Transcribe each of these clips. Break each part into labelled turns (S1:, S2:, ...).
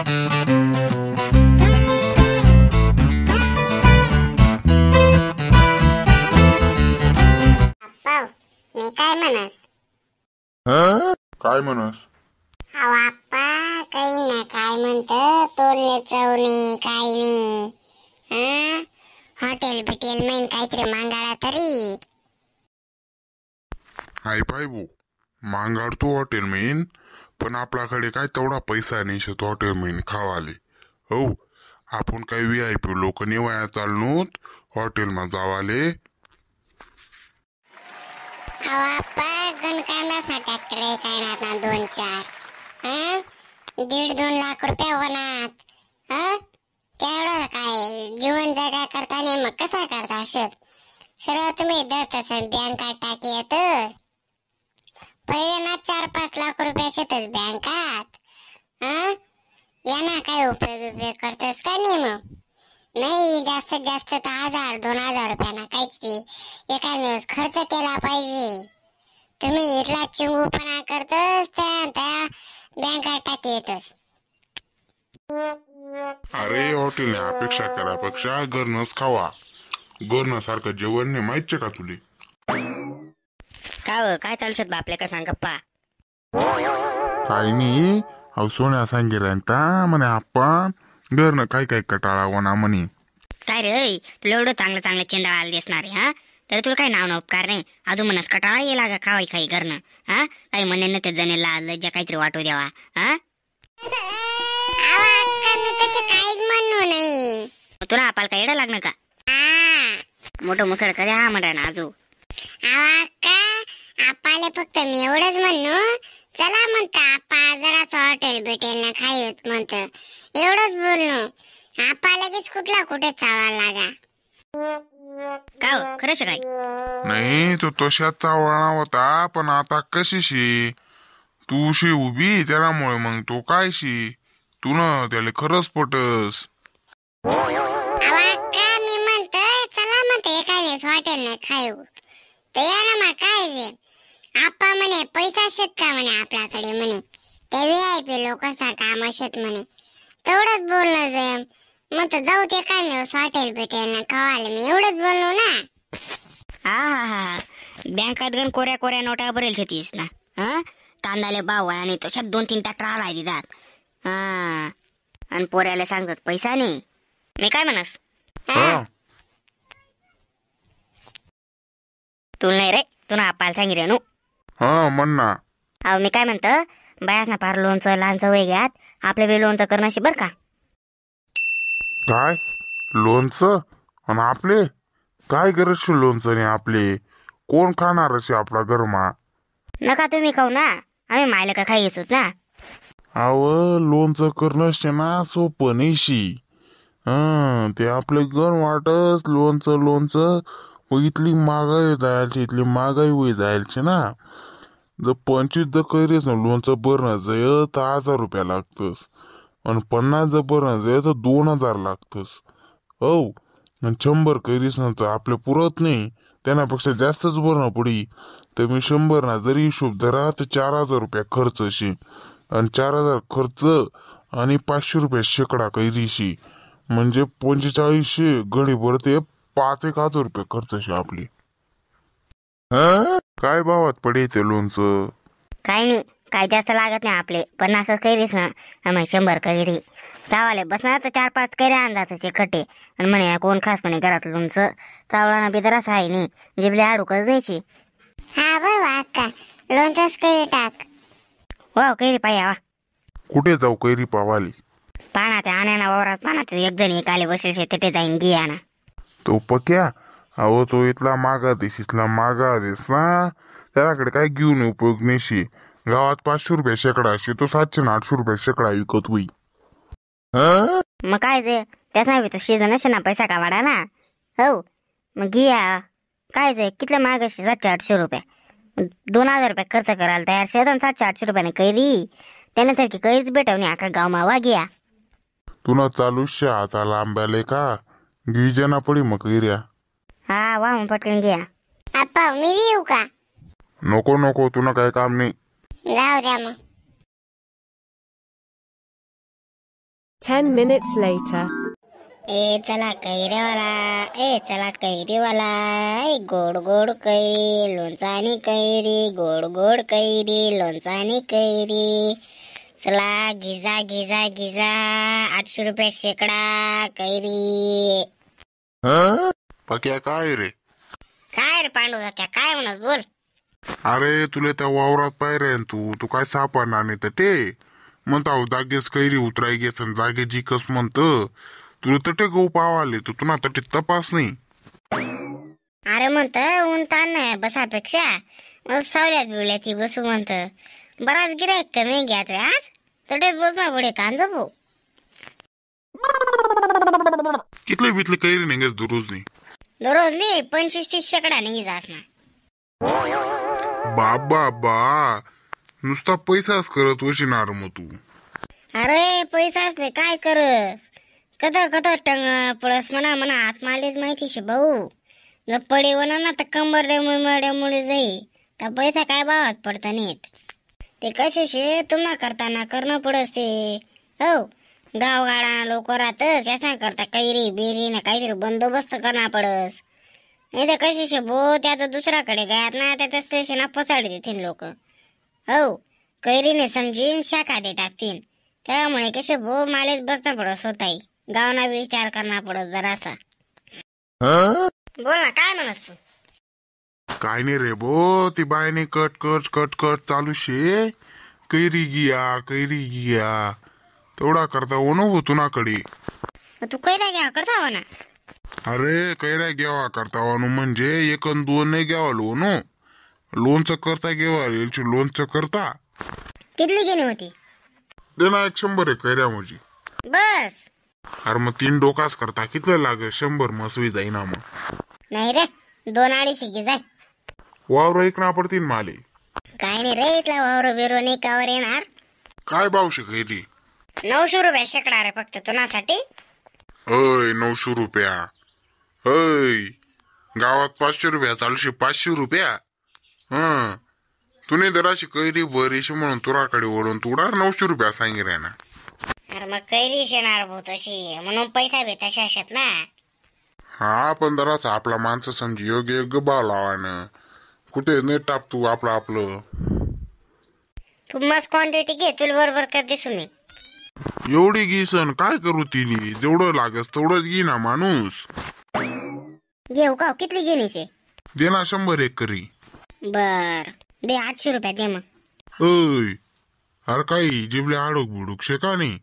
S1: मी काय म्हणस?
S2: काय म्हणस?
S1: अहो आप्पा, काही ना काय म्हणतं, तोरले चवणे काय नाही. हॉटेल बिटेल मैन काहीतरी मागाडा तरी.
S2: हाय पाय भाऊ, मांगाड तो हॉटेल मेन, पण आपल्याकडे काय तेवढा पैसा नाही शेतो हॉटेल मेन खावाले. हो, आपण काही VIP लोक निवाया चालनोत हॉटेल मा जावाले.
S1: अहो आप्पा, गणकांडाचा ट्रॅक्टर आहे काय ना 2-4. 1.5-2 लाख रुपये होणार. तेवढं काय जीवन जगा करताना मग कसा करता असत? सरळ तुम्ही दर बँकात टाकी येत. पहिले ना 4-5 लाख रुपये शेतच बँकात. यांना काय उपयोग करतोस का नाही मग? नाही, जास्तीत जास्त 1000-2000 रुपयाना काहीतरी एखाद्या खर्च केला पाहिजे. तुम्ही इथला चिंगूपणा करतोस त्या बँकात टाकी येतोस.
S2: अरे हॉटेलने अपेक्षा करापेक्षा घरनच खावा. घरनं सारखं जेवण नाही माहितीये का तुले?
S3: काय चालू शकत आपल्या का सांग गप्पा?
S2: काही नाही, अहो सोन्या सांगितलं म्हणे आपण घरनं काय काय कटाळा वना म्हणे.
S3: काय रे, तुला एवढं चांगलं चेंदाळाला दिसणार आहे तर तुला काही नाव उपकार नाही. अजून म्हणस कटाळा येला का खावाय काही घरनं? काही म्हणणे ते जणेला लज्जा काहीतरी वाटू द्यावा.
S1: मी तसं काहीच म्हणू नाही.
S3: तुला आपाल का येडा लागणार का? मोठं मुसळ करे म्हणा ना आजू.
S1: आपाले फक्त मी एवढंच म्हणू, चला म्हणता आपा जराच हॉटेल बिटेल ना खाईत म्हणत, एवढंच बोललो. आपा लगेच कुठे चावायला लागा.
S3: का खरंच काय?
S2: नाही, तो तशाच चावळा होता, पण आता कशीशी तू शी उभी त्यामुळे मग तो काय शी तू ना त्याला खरंच पटस.
S1: मी म्हणतोय चला म्हणते एखाद्याच हॉटेल नाही खाऊ तर याला मग काय जे आपा म्हणे पैसा शेत का म्हणे आपल्याकडे म्हणे, ते VIP लोकांचा काम शेत म्हणे. तेवढंच बोलणं जे मग तर जाऊ ते काय हॉटेल बिटेल ना खावाले, मी एवढंच बोललो ना.
S3: हा बँकात गण कोऱ्या नोटा भरेल शेतीस ना. कांदाले भाव आणि तशात 2-3 ट्रॅक्टर आलाय दिदात. आणि पोऱ्याला सांगत पैसा नाही. मी काय म्हणस? तुला नाही रे, तुला आपाल सांगी रे नू.
S2: म्हण ना.
S3: अहो मी काय म्हणतं, बायास ना फार लोणचं लहानचं वेगळ्यात आपल्या वेळ लोणचं करणं अशी बर का.
S2: काय लोणचं? आणि आपले काय गरज लोणचं नाही आपले? कोण खाणार असे आपला घरमा?
S3: नका तुम्ही खाऊ ना, आम्ही मायला का खाई घेतोच ना.
S2: अव लोणचं करणं ना सोपं नाही. ते आपले घर वाटच लोणचं इथली महागाई जायची, इथली महागाई होई जायची ना. जर 25 जर कैरीस ना लोणचं भरणं जाय तर 1000 रुपया लागतस, आणि 50 जर भरणं जाय तर 2000 लागतस. हो, 100 कैरीस ना तर आपले पुरत नाही, त्यापेक्षा जास्तच भरणं पडी. तर मी 100 ना जरी हिशोब धरा तर 4000 रुपया खर्च शे, आणि 4000 खर्च आणि 500 रुपये शेकडा कैरीशी, म्हणजे 4500 गडी भरते 5,000 रुपये खर्च शे आपली. काय भावात पडे ते लोणचं?
S3: काही नाही, काय जास्त लागत नाही आपले 50 कैरीस ना, आम्ही 100 कैरी चावाले बसणार तर 4-5 कैऱ्या अंदाजाचे खटे. आणि म्हणे कोण खास म्हणे घरात लोणचं चावला बिदराच आहे नाही, जिबले आडूकच द्यायची.
S1: बरोबर अक्का, लोणचंच कैरी टाक.
S3: वाव कैरी पाया.
S2: कुठे जाऊ कैरी पावाली?
S3: पाना त्या आण्याना वावरात पाना ते एक जण एक आले बसले तिथे जाईन घे ना.
S2: तो पक्या, अहो तो इथला मागा देश ना, त्याकडे काय घेऊन उपयोग नाही. गावात 500 रुपये शेकडा अशी, तो 700-800 रुपये शेकडा विकत होई.
S3: मग काय जे त्याच नाही तो सीजन असे ना, पैसा का वाढा ना. हो मग घ्या, काय जे कितले महाग असे 700-800 रुपये, 2000 रुपये खर्च करायला तयार शेत, 700-800 रुपयाने कैरी त्यानंतर कैरीच भेटवणे अख्खा गाव मावा घ्या.
S2: तुला चालूश आता लांब्याले का गिजना पडी मग कैऱ्या.
S3: वाहून पटकन घ्या.
S1: आप्पा मी येऊ का?
S2: नको तुला काय काम नाही.
S1: जाऊ द्या मग.
S4: 10 minutes later.
S1: चला कैरीवाला ए गोड गोड कैरी लोणचानी कैरी गोड गोड कैरी लोणचानी कैरी चला गिजा 800 रुपये शेकडा कैरी.
S2: पक्या काय रे?
S1: काय रे पांडू त्या काय म्हणत बोल.
S2: अरे तुला त्या वावरात पाहिजे तू काय सापडणार नाही तर ते म्हणता जागेच कैरी उतराय गेस जागेची कस म्हणत तुला तटे गहू पावाले तू तुला तटे तपास नाही.
S1: अरे म्हणत ऊन ताण नाही बसापेक्षा मग सावल्यात बिवल्याची बसू म्हणत बराच गिरायक कमी घ्यात रे आज तटेच बसना पुढे कांजो भाऊ.
S2: कितले बितले कैरी नेंगेस दररोज नाही
S1: दररोज नाही 25-30 शेकडा नाही जास ना.
S2: बाबा नुसता पैसाच करत वशिनार मग तू.
S1: अरे पैसाच नाही काय करस कद टंग पळस म्हणा हात मारलीच माहिती शे भाऊ. जर पडे होणार ना तर कंबर मुळे जाई तर पैसा काय भावात पडता नाहीत. ते कसे शे तुम्हाला करताना करणं पडस ते हो. गावगाडा लोक राहतच याचा करता कैरी बेरी ना काहीतरी बंदोबस्त करणं पडस. नाही तर कसे शे भो त्याचा दुसऱ्याकडे गयात ना त्याच्या ना पसाडी देतील लोक हो. कैरीने समजीन शाखा दे टाकतील त्यामुळे कसे भो मालेच बसणं पडस होताई गावना विचार करणं पडत जरासा. बोल ना काय म्हणस तू.
S2: काय नाही रे बो ती बायने कट चालू शे कैरी गिया तेवढा करता ओनो हो तुनाकडे.
S1: तू कैऱ्या घ्या करता ना.
S2: अरे कैऱ्या घ्यावा करता वानू म्हणजे 1 अन 2 नाही घ्यावा लोनो लोणचं करता घेवा लोणचं करता.
S1: कितली गेली होती.
S2: देना 100 आहे कैऱ्या म्हणजे
S1: बस.
S2: अरे मग 3 डोकाच करता कितलं लागेल 100 मसवी जाईना मग.
S1: नाही रे 2-2.5 घे जाय.
S2: वावर ऐकना पडतील माले.
S1: काय नाही रे इथला वावर बिरो नाही कावर येणार.
S2: काय भाव शे कैरी.
S1: 900 रुपये शेकडा रे फक्त तुनासाठी.
S2: 900 रुपया गावात 500 रुपया चालूशे 500 रुपया. तुने दराशी कैरी बरीशी म्हणून तुराकडे ओढून तुडा 900 रुपया सांगितले ना.
S1: अरे मग कैरी येणार भाऊ तशी म्हणून पैसा बी तशा असत ना.
S2: हा पण जरासा आपला माणसं समजी योग्य भाव लावानं कुठे नाही टाप तू आपलं.
S1: तू मस्त क्वांटिटी घे तुला बरोबर कर दिसू मी.
S2: एवढी घिसन काय करू तिली जेवढं लागस तेवढंच घे ना माणूस.
S1: घेऊ का कितली घेणीचे.
S2: दे ना 100 एक करी.
S1: बर दे 800 रुपये दे मग.
S2: अरे काही जिबले आडूक बुडूक शे का नाही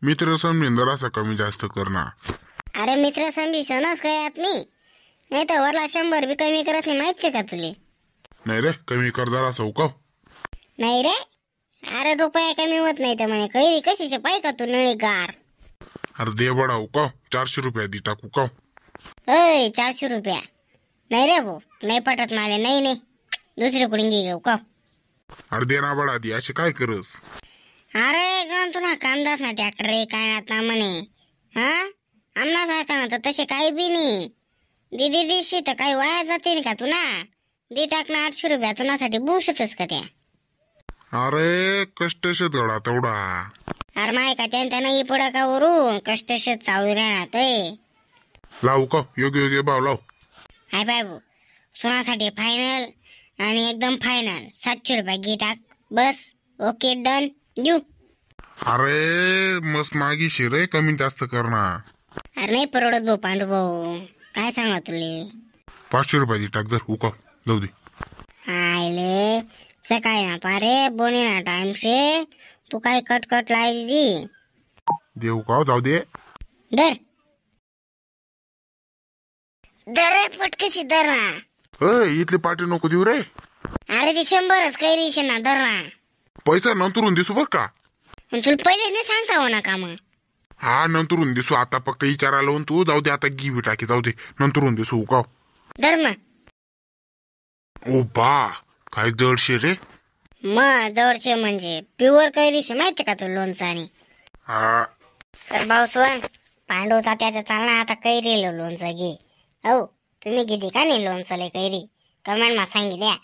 S2: मित्र समजेन जरासा कमी जास्त करणार.
S1: अरे मित्र समजीसनच कळत नाही तर वरला 100 बी कमी करत नाही माहिती का तुले.
S2: नाही रे कमी कर जरासा उकाव.
S1: नाही रे अरे रुपया कमी होत नाही तर म्हणे कैरी कशी पाय का तू नळी गार.
S2: अरे दे बडा उकाव 400 रुपया दी टाकू उकाव.
S1: 400 रुपया नाही रे भाऊ नाही पटत माले. नाही दुसरे कुठे घे उकाव.
S2: अरे दे ना बडा दी असे काय करस.
S1: अरे गण तुला कांदाच ना ट्रॅक्टर रे काय ना म्हणे हा आमना सारखा ना तर तसे काही बी नाही. दीदी दिशी तर काही वाया जाते का तुला. दी टाकणं 800 रुपया तुनासाठी बुशतच का त्या.
S2: अरे कष्ट शेत गडा तेवढा.
S1: अरे माय का त्यांना नाही पुढं का वरून कष्ट शेत चालू राहणार.
S2: लावू का योग्य भाव लाव.
S1: हाय बाबू तुनासाठी फायनल आणि एकदम फायनल 700 रुपये घे टाक बस. ओके डन देऊ.
S2: अरे मस्त मागी शिरे कमी जास्त करणार.
S1: अरे नाही परवडत भाऊ पांडू भाऊ काय सांगा तुले.
S2: 500 रुपये दी टाक जर उकाव जाऊ दे.
S1: आयले सकाळी ना पारे बोने ना टाइम से तू काय कट लाई दी.
S2: दे उकाव जाऊ दे.
S1: दर पटकशी दर ना.
S2: इथली पाठी नको देऊ रे.
S1: अरे ते 100च कैरीशे ना दर ना.
S2: पैसा नंतरून दिसू बर का.
S1: तुला पहिले नाही सांगता हो ना का मग.
S2: हा नंतरून दिसू आता फक्त विचारा लावून तू जाऊ दे आता घी बी टाकी जाऊ दे नंतरून दिसू उकाव.
S1: दर मग.
S2: ओ बा काय जडशे रे.
S1: मग जवळचे म्हणजे प्युअर कैरीशे माहिती का तू लोणचं आणि.
S2: हा
S1: तर भाऊ सोन पांडवचा त्याचा चालना आता कैरी लोणचं घे. हो तुम्ही किती का नाही लोणचं कैरी कमेंट मा सांगी द्या.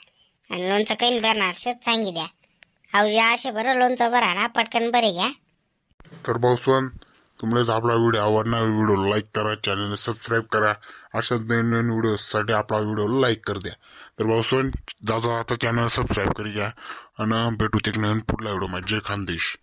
S1: आणि लोणचं काही करणार शेत सांगी द्या. अहो या असे बरं लोणचं बरं ना पटकन बरे घ्या.
S2: तर भाऊसवन तुम्हालाच आपला व्हिडिओ आवडणार व्हिडिओ लाईक करा, चॅनल सबस्क्राईब करा. अशा नवीन व्हिडिओसाठी आपला व्हिडिओ लाईक कर द्या. तर भाऊ जा आता चॅनल सबस्क्राईब करी घ्या आणि भेटू ते नवीन पुढला व्हिडिओ. माझे खानदेश.